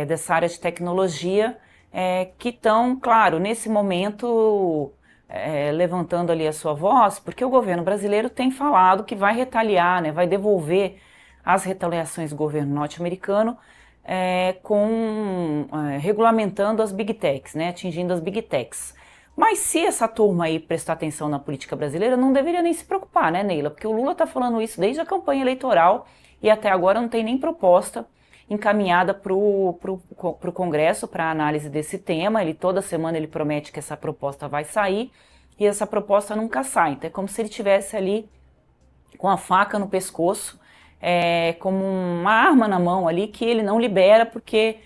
dessa área de tecnologia, que estão, claro, nesse momento levantando ali a sua voz, porque o governo brasileiro tem falado que vai retaliar, né, vai devolver as retaliações do governo norte-americano regulamentando as big techs, né, atingindo as big techs. Mas se essa turma aí prestar atenção na política brasileira, não deveria nem se preocupar, né, Neila? Porque o Lula está falando isso desde a campanha eleitoral e até agora não tem nem proposta encaminhada para o Congresso para análise desse tema. Toda semana ele promete que essa proposta vai sair e essa proposta nunca sai. Então é como se ele tivesse ali com a faca no pescoço, como uma arma na mão ali que ele não libera porque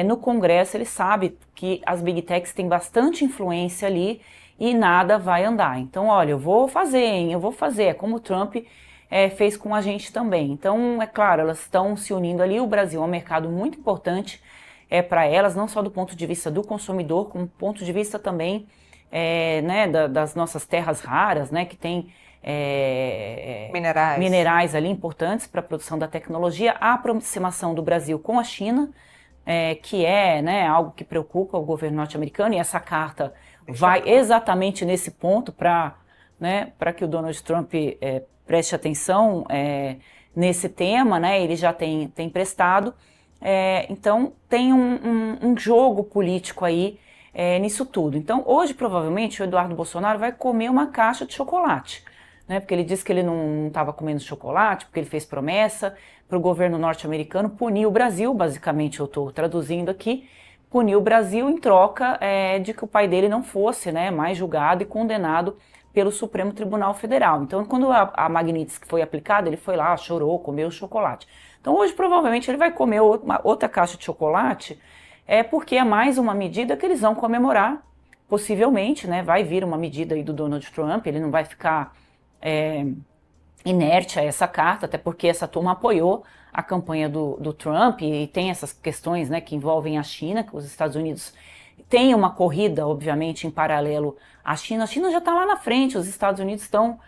no Congresso ele sabe que as Big Techs têm bastante influência ali e nada vai andar. Então, olha, eu vou fazer, hein, eu vou fazer, é como o Trump fez com a gente também. Então, é claro, elas estão se unindo ali, o Brasil é um mercado muito importante para elas, não só do ponto de vista do consumidor, como do ponto de vista também né, das nossas terras raras, né, que tem minerais ali importantes para a produção da tecnologia, a aproximação do Brasil com a China, que né, algo que preocupa o governo norte-americano, e essa carta vai exatamente nesse ponto para que o Donald Trump preste atenção nesse tema, né, ele já tem prestado, então tem um jogo político aí nisso tudo. Então hoje provavelmente o Eduardo Bolsonaro vai comer uma caixa de chocolate, né, porque ele disse que ele não estava comendo chocolate, porque ele fez promessa para o governo norte-americano punir o Brasil, basicamente eu estou traduzindo aqui, punir o Brasil em troca de que o pai dele não fosse, né, mais julgado e condenado pelo Supremo Tribunal Federal. Então, quando a Magnitsky foi aplicada, ele foi lá, chorou, comeu chocolate. Então, hoje, provavelmente, ele vai comer outra caixa de chocolate, porque é mais uma medida que eles vão comemorar, possivelmente, né, vai vir uma medida aí do Donald Trump, ele não vai ficar inerte a essa carta, até porque essa turma apoiou a campanha do Trump e tem essas questões, né, que envolvem a China, que os Estados Unidos têm uma corrida, obviamente, em paralelo à China. A China já está lá na frente, os Estados Unidos estão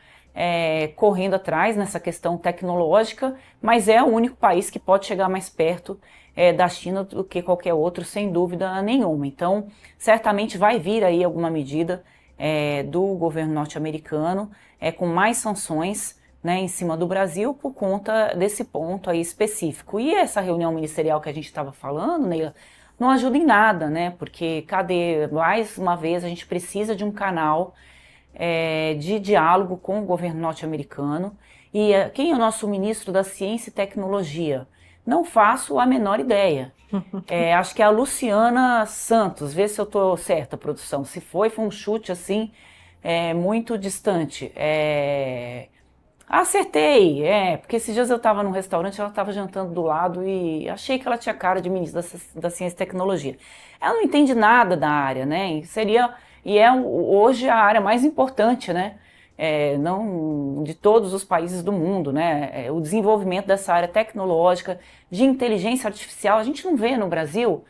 correndo atrás nessa questão tecnológica, mas é o único país que pode chegar mais perto da China do que qualquer outro, sem dúvida nenhuma. Então, certamente vai vir aí alguma medida do governo norte-americano com mais sanções, né, em cima do Brasil por conta desse ponto aí específico. E essa reunião ministerial que a gente estava falando, Neila, não ajuda em nada, né? Porque mais uma vez, a gente precisa de um canal de diálogo com o governo norte-americano. E quem é o nosso ministro da Ciência e Tecnologia? Não faço a menor ideia. Acho que é a Luciana Santos, vê se eu estou certa, produção. Se foi um chute assim, muito distante. Acertei, porque esses dias eu estava num restaurante, ela estava jantando do lado e achei que ela tinha cara de ministra da Ciência e Tecnologia. Ela não entende nada da área, né? Hoje a área mais importante, né? Não de todos os países do mundo, né? O desenvolvimento dessa área tecnológica, de inteligência artificial. A gente não vê no Brasil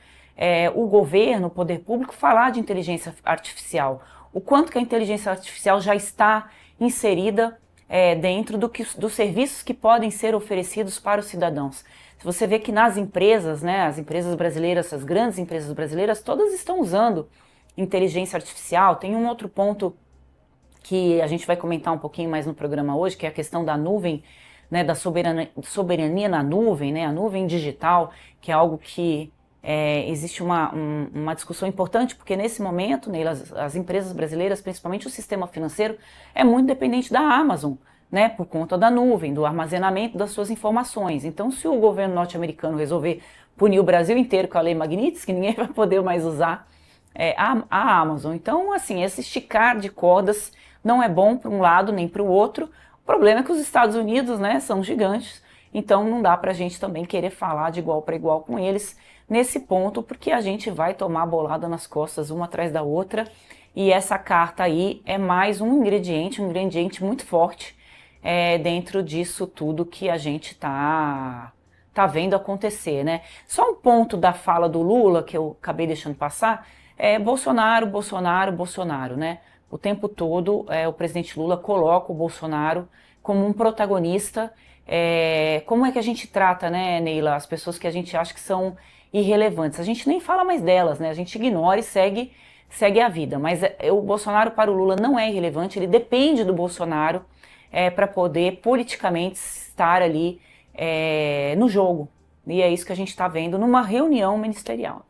o governo, o poder público falar de inteligência artificial. O quanto que a inteligência artificial já está inserida dentro dos serviços que podem ser oferecidos para os cidadãos. Se você vê que nas empresas, né, as empresas brasileiras, as grandes empresas brasileiras, todas estão usando inteligência artificial. Tem um outro ponto que a gente vai comentar um pouquinho mais no programa hoje, que é a questão da nuvem, né, da soberania na nuvem, né, a nuvem digital, que é algo que existe uma discussão importante, porque nesse momento, Neila, as empresas brasileiras, principalmente o sistema financeiro, é muito dependente da Amazon, né, por conta da nuvem, do armazenamento das suas informações. Então, se o governo norte-americano resolver punir o Brasil inteiro com a lei Magnitsky, ninguém vai poder mais usar a Amazon. Então, assim, esse esticar de cordas não é bom para um lado nem para o outro. O problema é que os Estados Unidos, né, são gigantes, então não dá para a gente também querer falar de igual para igual com eles nesse ponto, porque a gente vai tomar bolada nas costas uma atrás da outra, e essa carta aí é mais um ingrediente muito forte dentro disso tudo que a gente tá vendo acontecer, né? Só um ponto da fala do Lula, que eu acabei deixando passar, Bolsonaro, Bolsonaro, Bolsonaro, né? O tempo todo o presidente Lula coloca o Bolsonaro como um protagonista. Como é que a gente trata, né, Neila, as pessoas que a gente acha que são irrelevantes. A gente nem fala mais delas, né? A gente ignora e segue a vida. Mas o Bolsonaro para o Lula não é irrelevante, ele depende do Bolsonaro para poder politicamente estar ali no jogo. E é isso que a gente está vendo numa reunião ministerial.